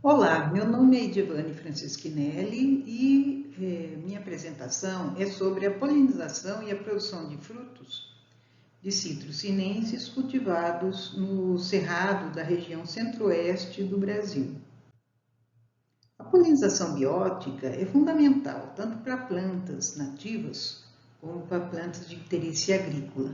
Olá, meu nome é Edivane Franceschinelli e minha apresentação é sobre a polinização e a produção de frutos de citros sinenses cultivados no cerrado da região centro-oeste do Brasil. A polinização biótica é fundamental tanto para plantas nativas como para plantas de interesse agrícola,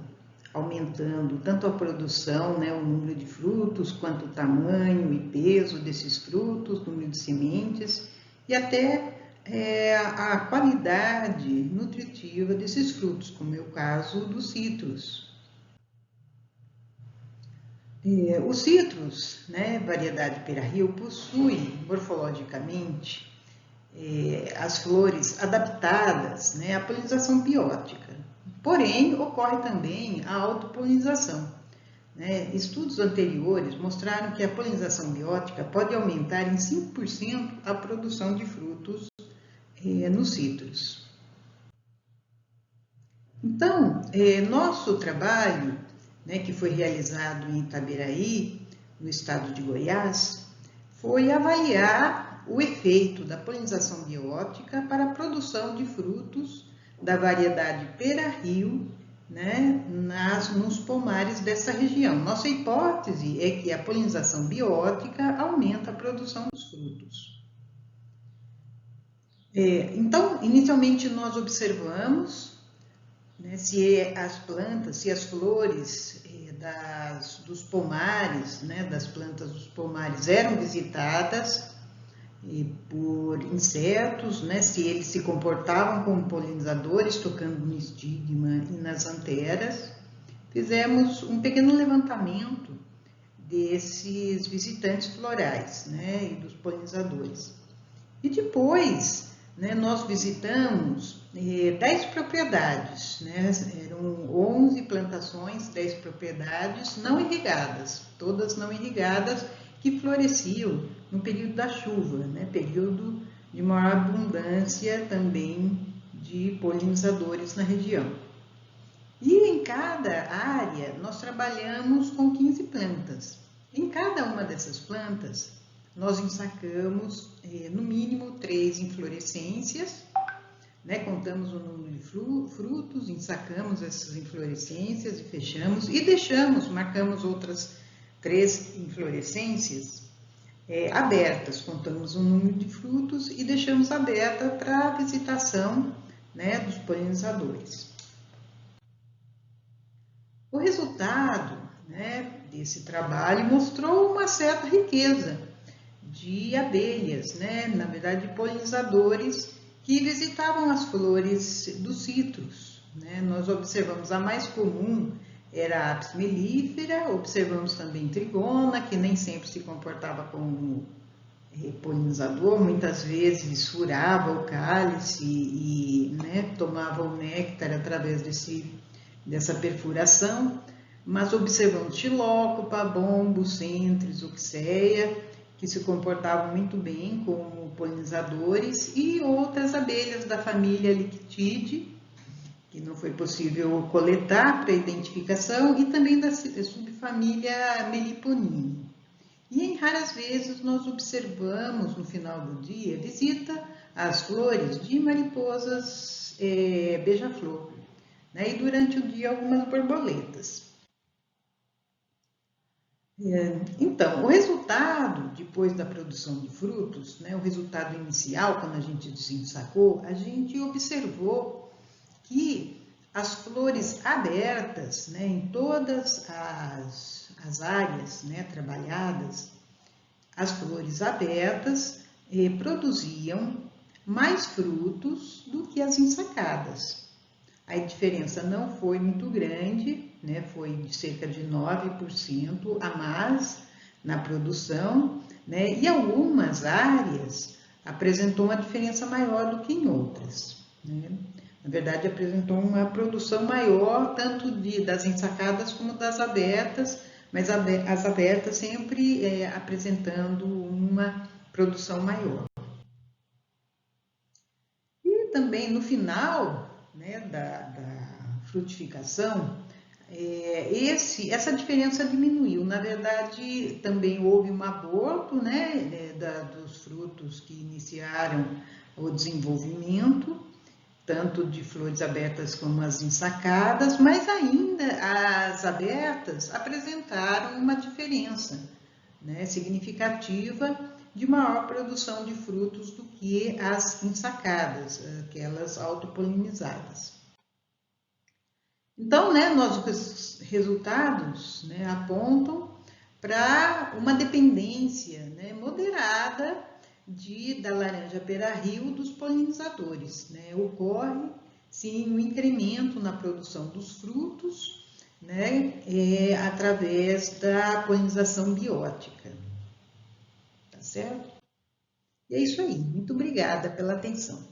aumentando tanto a produção, o número de frutos, quanto o tamanho e peso desses frutos, número de sementes e até a qualidade nutritiva desses frutos, como é o caso dos citros. Os citros, variedade Pera-Rio, possuem morfologicamente as flores adaptadas à polinização biótica. Porém, ocorre também a autopolinização. Estudos anteriores mostraram que a polinização biótica pode aumentar em 5% a produção de frutos nos citros. Então, nosso trabalho, que foi realizado em Itaberaí, no estado de Goiás, foi avaliar o efeito da polinização biótica para a produção de frutos da variedade Pera-Rio, nos pomares dessa região. Nossa hipótese é que a polinização biótica aumenta a produção dos frutos. Então, inicialmente nós observamos se as plantas, se as flores dos pomares, das plantas dos pomares eram visitadas por insetos, se eles se comportavam como polinizadores, tocando no estigma e nas anteras. Fizemos um pequeno levantamento desses visitantes florais, e dos polinizadores. E depois, nós visitamos 10 propriedades, eram 11 plantações, 10 propriedades não irrigadas, todas não irrigadas, que floresciam no período da chuva, período de maior abundância também de polinizadores na região. E em cada área nós trabalhamos com 15 plantas. Em cada uma dessas plantas nós ensacamos no mínimo 3 inflorescências, contamos o número de frutos, ensacamos essas inflorescências e fechamos e deixamos, marcamos outras 3 inflorescências abertas, contamos o número de frutos e deixamos aberta para a visitação dos polinizadores. O resultado desse trabalho mostrou uma certa riqueza de abelhas, na verdade de polinizadores que visitavam as flores dos citros. Nós observamos a mais comum era a Apis mellifera, observamos também trigona, que nem sempre se comportava como polinizador, muitas vezes furava o cálice e tomava o néctar através dessa perfuração, mas observamos Xilocopa, Bombo, Centris, Uxeia, que se comportavam muito bem como polinizadores, e outras abelhas da família Lictide, que não foi possível coletar para identificação, e também da subfamília Meliponine. E em raras vezes nós observamos no final do dia visita às flores de mariposas beija-flor, e durante o dia algumas borboletas. Então, o resultado, depois da produção de frutos, o resultado inicial, quando a gente desensacou, a gente observou que as flores abertas, em todas as áreas trabalhadas, as flores abertas produziam mais frutos do que as ensacadas. A diferença não foi muito grande, foi de cerca de 9% a mais na produção, e algumas áreas apresentou uma diferença maior do que em outras. Na verdade, apresentou uma produção maior, tanto das ensacadas como das abertas, mas as abertas sempre apresentando uma produção maior. E também no final da frutificação, essa diferença diminuiu. Na verdade, também houve um aborto, né, dos frutos que iniciaram o desenvolvimento, tanto de flores abertas como as ensacadas, mas ainda as abertas apresentaram uma diferença, né, significativa de maior produção de frutos do que as ensacadas, aquelas autopolinizadas. Então, né, nossos resultados, né, apontam para uma dependência, né, moderada da laranja pera-rio dos polinizadores, né? Ocorre, sim, um incremento na produção dos frutos, né, através da polinização biótica. Tá certo? E é isso aí. Muito obrigada pela atenção.